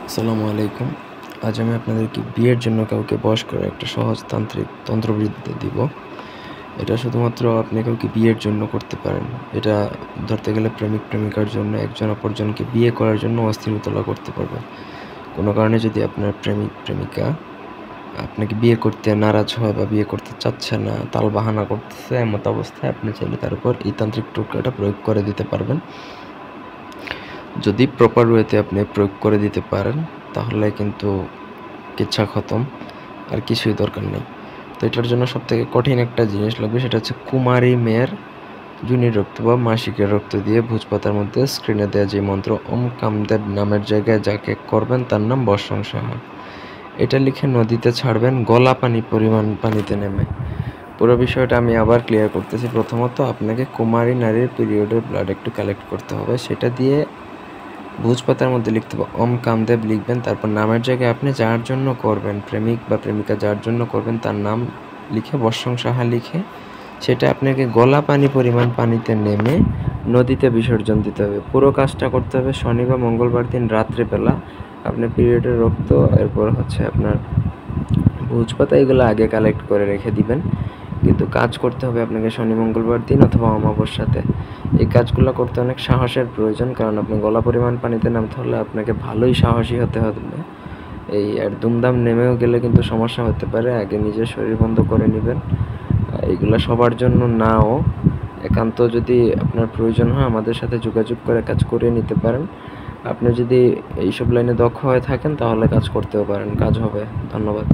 আসসালামু আলাইকুম। আজ আমি আপনাদেরকে বিয়ের জন্য কাউকে বশ করার একটা সহজ তান্ত্রিক তন্ত্রবিদ্যা দিব। এটা শুধুমাত্র আপনি কাউকে বিয়ের জন্য করতে পারেন। এটা ধরতে গেলে প্রেমিক-প্রেমিকার জন্য, একজন অপরজনকে বিয়ে করার জন্য অস্থিরতলা করতে পারবে। কোনো কারণে যদি আপনার প্রেমিক-প্রেমিকা আপনাকে বিয়ে করতে নারাজ হয় বা বিয়ে করতে চাচ্ছে না, টালবাহানা করতেছে, এমত অবস্থায় আপনি চাইলে তার উপর এই তান্ত্রিক টোটকাটা প্রয়োগ করে দিতে পারবেন। যদি প্রপার ওয়েতে আপনি প্রয়োগ করে দিতে পারেন তাহলে কিন্তু কিচ্ছা খতম, আর কিছুই দরকার নেই। তো এটার জন্য সবথেকে কঠিন একটা জিনিস লাগবে, সেটা হচ্ছে কুমারী মেয়ের যোনির রক্ত বা মাসিকের রক্ত দিয়ে ভোজপাতার মধ্যে স্ক্রিনে দেওয়া যে মন্ত্র ওম কামদেব নামের জায়গায় যাকে করবেন তার নাম বর্ষং সাহা। এটা লিখে নদীতে ছাড়বেন গলা পরিমাণ পানিতে নেমে। পুরো বিষয়টা আমি আবার ক্লিয়ার করতেছি। প্রথমত আপনাকে কুমারী নারীর পিরিয়ডের ব্লাড একটু কালেক্ট করতে হবে, সেটা দিয়ে ভোজপাতার মধ্যে লিখতে হবে ওম কামদেব লিখবেন। তারপর নামের জায়গায় আপনি যার জন্য করবেন, প্রেমিক বা প্রেমিকা যার জন্য করবেন তার নাম লিখে বর্ষং সাহা লিখে সেটা আপনাকে গলা পরিমাণ পানিতে নেমে নদীতে বিসর্জন দিতে হবে। পুরো কাজটা করতে হবে শনি বা মঙ্গলবার দিন রাত্রেবেলা। আপনি পিরিয়ডের রক্ত, এরপর হচ্ছে আপনার ভোজপাতা, এগুলো আগে কালেক্ট করে রেখে দিবেন। কিন্তু কাজ করতে হবে আপনাকে শনি মঙ্গলবার দিন অথবা অমাবস্যাতে। এই কাজগুলো করতে অনেক সাহসের প্রয়োজন, কারণ আপনি গলা পরিমাণ পানিতে নামতে হলে আপনাকে ভালোই সাহসী হতে হবে। আর দুমদাম নেমেও গেলে কিন্তু সমস্যা হতে পারে। আগে নিজের শরীর বন্ধ করে নেবেন। এইগুলা সবার জন্য নাও, একান্ত যদি আপনার প্রয়োজন হয় আমাদের সাথে যোগাযোগ করে কাজ করিয়ে নিতে পারেন। আপনি যদি এইসব লাইনে দক্ষ হয়ে থাকেন তাহলে কাজ করতেও পারেন, কাজ হবে। ধন্যবাদ।